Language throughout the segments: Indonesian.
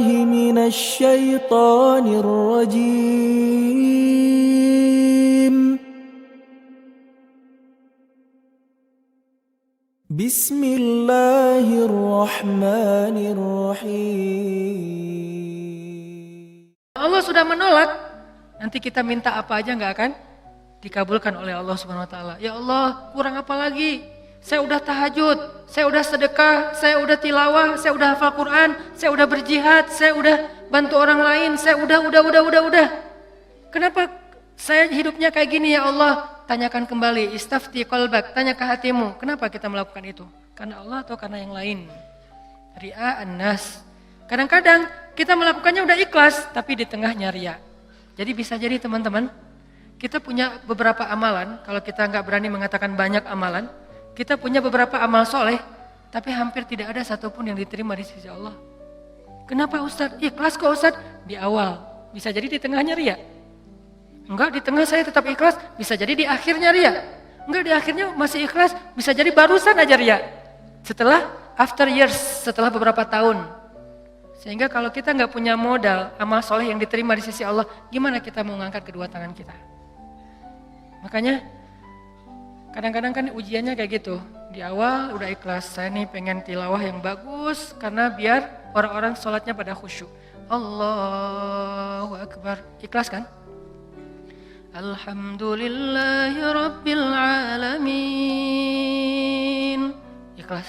بالله من الشيطان الرجيم بسم الله الرحمن الرحيم. Allah sudah menolak, nanti kita minta apa aja nggak akan dikabulkan oleh Allah Subhanahu Wa Taala. Ya Allah, kurang apa lagi? Saya udah tahajud, saya udah sedekah, saya udah tilawah, saya udah hafal Quran, saya udah berjihad, saya udah bantu orang lain, saya udah. Kenapa saya hidupnya kayak gini ya Allah? Tanyakan kembali, istafti qalbak, tanya ke hatimu. Kenapa kita melakukan itu? Karena Allah atau karena yang lain? Ri'a an-nas. Kadang-kadang kita melakukannya udah ikhlas, tapi di tengahnya riya. Jadi bisa jadi teman-teman, kita punya beberapa amalan, kalau kita nggak berani mengatakan banyak amalan, kita punya beberapa amal soleh, tapi hampir tidak ada satupun yang diterima di sisi Allah. Kenapa Ustadz? Ikhlas kok Ustadz? Di awal, bisa jadi di tengahnya riya. Enggak, di tengah saya tetap ikhlas, bisa jadi di akhirnya riya. Enggak, di akhirnya masih ikhlas, bisa jadi barusan aja riya. Setelah, after years, setelah beberapa tahun. Sehingga kalau kita nggak punya modal amal soleh yang diterima di sisi Allah, gimana kita mau ngangkat kedua tangan kita? Makanya kadang-kadang kan ujiannya kayak gitu. Di awal udah ikhlas, saya nih pengen tilawah yang bagus karena biar orang-orang sholatnya pada khusyuk. Allahu Akbar. Ikhlas kan? Alhamdulillahi Rabbil Alamin. Ikhlas.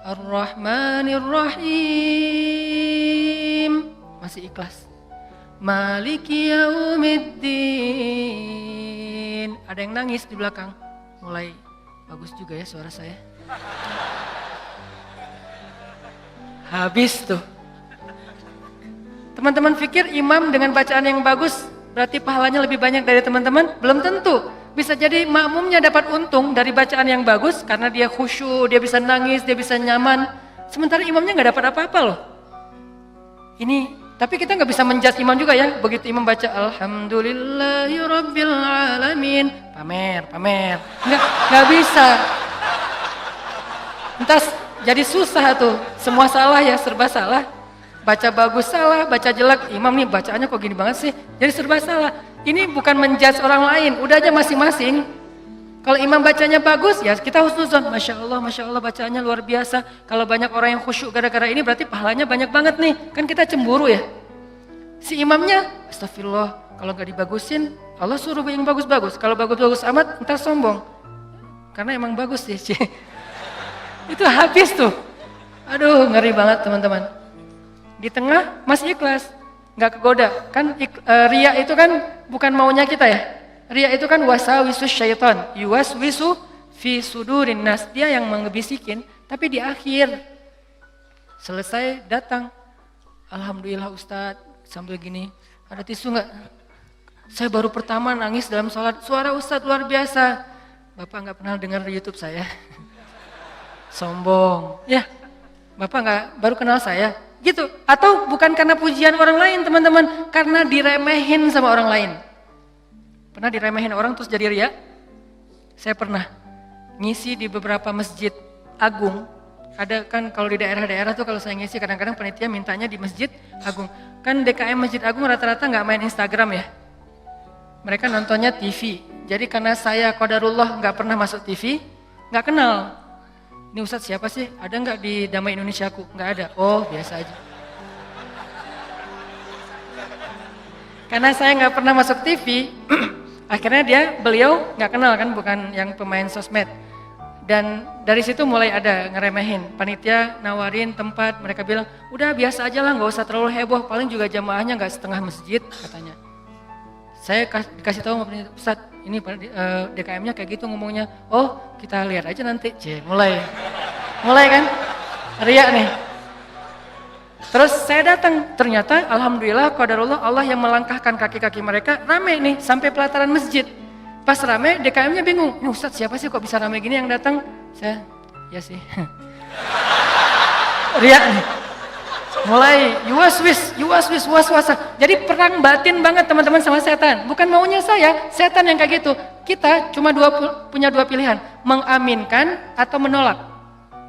Ar-Rahmanir Rahim. Masih ikhlas. Maliki Yaumiddin. Ada yang nangis di belakang. Mulai bagus juga ya suara saya. Habis tuh. Teman-teman pikir imam dengan bacaan yang bagus berarti pahalanya lebih banyak dari teman-teman? Belum tentu. Bisa jadi makmumnya dapat untung dari bacaan yang bagus karena dia khusyuk, dia bisa nangis, dia bisa nyaman. Sementara imamnya nggak dapat apa-apa loh. Ini tapi kita nggak bisa menjudge imam juga ya. Begitu imam baca Alhamdulillahi Rabbil Alamin, pamer. Nggak bisa. Entar jadi susah tuh. Semua salah ya, serba salah. Baca bagus salah, baca jelek. Imam nih bacaannya kok gini banget sih. Jadi serba salah. Ini bukan menjudge orang lain. Udah aja masing-masing. Kalau imam bacanya bagus, ya kita husnuzon. Masya Allah bacaannya luar biasa. Kalau banyak orang yang khusyuk gara-gara ini berarti pahalanya banyak banget nih. Kan kita cemburu ya. Si imamnya, astagfirullah, kalau gak dibagusin, Allah suruh yang bagus-bagus. Kalau bagus-bagus amat, ntar sombong. Karena emang bagus sih. Itu habis tuh. Aduh, ngeri banget teman-teman. Di tengah masih ikhlas, gak kegoda. Kan riya itu kan bukan maunya kita ya. Riya itu kan wasawisus syaitan, yuwaswisu fi sudurin nas. Dia yang mengebisikin, tapi di akhir selesai datang. Alhamdulillah Ustadz, sambil gini, ada tisu nggak? Saya baru pertama nangis dalam sholat, suara Ustadz luar biasa. Bapak nggak pernah dengar di YouTube saya. Sombong, ya. Bapak nggak baru kenal saya, gitu. Atau bukan karena pujian orang lain teman-teman, karena diremehin sama orang lain. Pernah diremehin orang terus jadi riya? Saya pernah ngisi di beberapa masjid agung. Ada kan kalau di daerah-daerah tuh kalau saya ngisi kadang-kadang panitia mintanya di masjid agung. Kan DKM Masjid Agung rata-rata nggak main Instagram ya. Mereka nontonnya TV. Jadi karena saya qadarullah nggak pernah masuk TV, nggak kenal. Ini Ustadz siapa sih? Ada nggak di Damai Indonesiaku? Nggak ada. Oh biasa aja. Karena saya nggak pernah masuk TV. Akhirnya beliau nggak kenal kan, bukan yang pemain sosmed. Dan dari situ mulai ada ngeremehin. Panitia nawarin tempat, mereka bilang, udah biasa aja lah, nggak usah terlalu heboh, paling juga jamaahnya nggak setengah masjid katanya. Saya dikasih tahu sama panitia, Ustadz, ini DKM-nya kayak gitu ngomongnya. Oh, kita lihat aja nanti. Mulai kan, riya nih. Terus saya datang, ternyata alhamdulillah qadarullah Allah yang melangkahkan kaki-kaki mereka rame nih sampai pelataran masjid. Pas rame DKM-nya bingung, ini Ustadz siapa sih kok bisa rame gini yang datang? Saya, ya sih. Riak nih. Mulai yuwaswis was-wasa. Jadi perang batin banget teman-teman sama setan. Bukan maunya saya, setan yang kayak gitu. Kita cuma punya dua pilihan, mengaminkan atau menolak.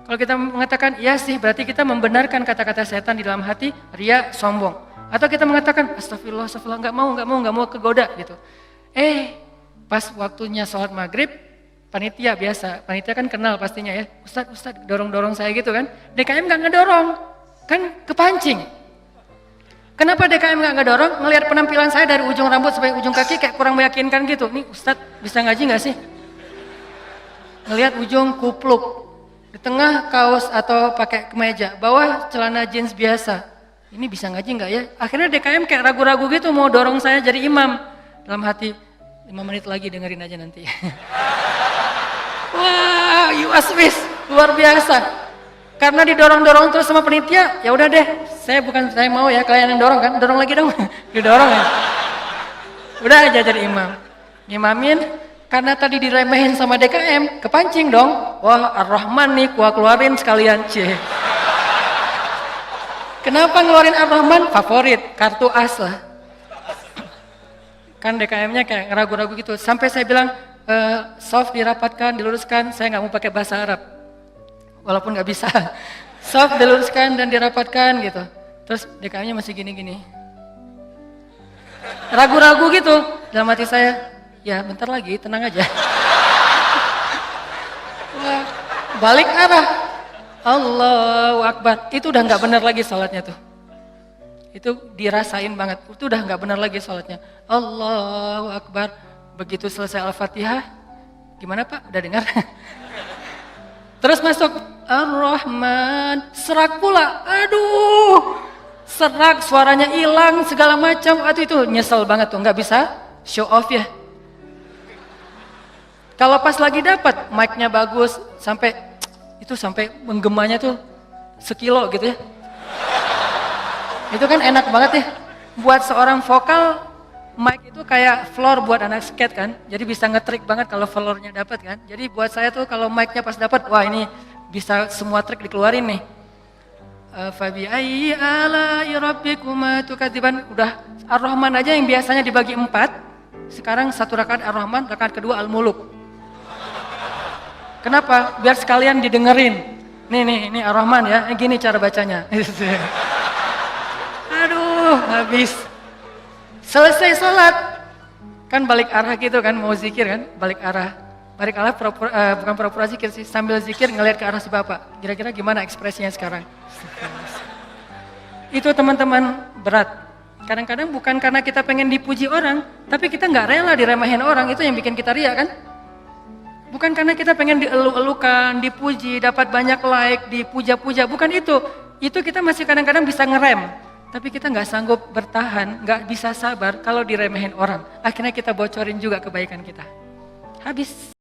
Kalau kita mengatakan iya sih, berarti kita membenarkan kata-kata setan di dalam hati, ria, sombong. Atau kita mengatakan astagfirullah, astagfirullah, nggak mau kegoda gitu. Pas waktunya sholat maghrib, panitia biasa, panitia kan kenal pastinya ya, Ustadz dorong-dorong saya gitu kan. DKM nggak ngedorong, kan kepancing. Kenapa DKM nggak ngedorong? Ngelihat penampilan saya dari ujung rambut sampai ujung kaki kayak kurang meyakinkan gitu. Nih Ustadz bisa ngaji nggak sih? Ngelihat ujung kupluk. Di tengah kaos atau pakai kemeja, bawah celana jeans biasa. Ini bisa ngaji nggak ya? Akhirnya DKM kayak ragu-ragu gitu mau dorong saya jadi imam. Dalam hati, 5 menit lagi dengerin aja nanti. Wah, UASWIS luar biasa. Karena didorong-dorong terus sama penitia, ya udah deh. Saya mau ya kalian yang dorong kan, dorong lagi dong. Didorong ya. Udah aja jadi imam. Ngimamin. Karena tadi diremehin sama DKM, kepancing dong. Wah, Ar-Rahman nih, gua keluarin sekalian, Kenapa ngeluarin Ar-Rahman? Favorit, kartu as lah. Kan DKM-nya kayak ragu-ragu gitu. Sampai saya bilang, soft dirapatkan, diluruskan, saya nggak mau pakai bahasa Arab. Walaupun nggak bisa. Soft diluruskan dan dirapatkan gitu. Terus DKM-nya masih gini-gini. Ragu-ragu gitu. Dalam hati saya, ya bentar lagi, tenang aja. Wah, balik arah. Allahu Akbar. Itu udah gak benar lagi sholatnya tuh. Itu dirasain banget. Itu udah gak benar lagi sholatnya. Allahu Akbar. Begitu selesai Al-Fatihah. Gimana Pak? Udah dengar? Terus masuk Ar-Rahman. Serak pula. Aduh. Serak, suaranya hilang, segala macam. Aduh itu nyesel banget tuh. Gak bisa show off ya. Kalau pas lagi dapat mic-nya bagus sampai menggemanya tuh sekilo gitu ya. Itu kan enak banget ya. Buat seorang vokal mic itu kayak floor buat anak skate kan. Jadi bisa ngetrik banget kalau floornya dapat kan. Jadi buat saya tuh kalau mic-nya pas dapat, wah ini bisa semua trik dikeluarin nih. Fabi ayyi ala'i rabbikuma tukadziban. Udah Ar-Rahman aja yang biasanya dibagi 4. Sekarang 1 rakaat Ar-Rahman, rakaat kedua Al-Muluk. Kenapa? Biar sekalian didengerin. Nih Ar-Rahman ya, gini cara bacanya. Aduh, habis. Selesai sholat. Kan balik arah gitu kan, mau zikir kan, balik arah. Balik arah bukan pura-pura zikir sih, sambil zikir ngelihat ke arah si Bapak. Kira-kira gimana ekspresinya sekarang? Itu teman-teman berat. Kadang-kadang bukan karena kita pengen dipuji orang, tapi kita nggak rela diremehin orang, itu yang bikin kita ria kan? Bukan karena kita pengen dielu-elukan, dipuji, dapat banyak like, dipuja-puja, bukan itu. Itu kita masih kadang-kadang bisa ngerem, tapi kita nggak sanggup bertahan, nggak bisa sabar kalau diremehin orang. Akhirnya kita bocorin juga kebaikan kita. Habis.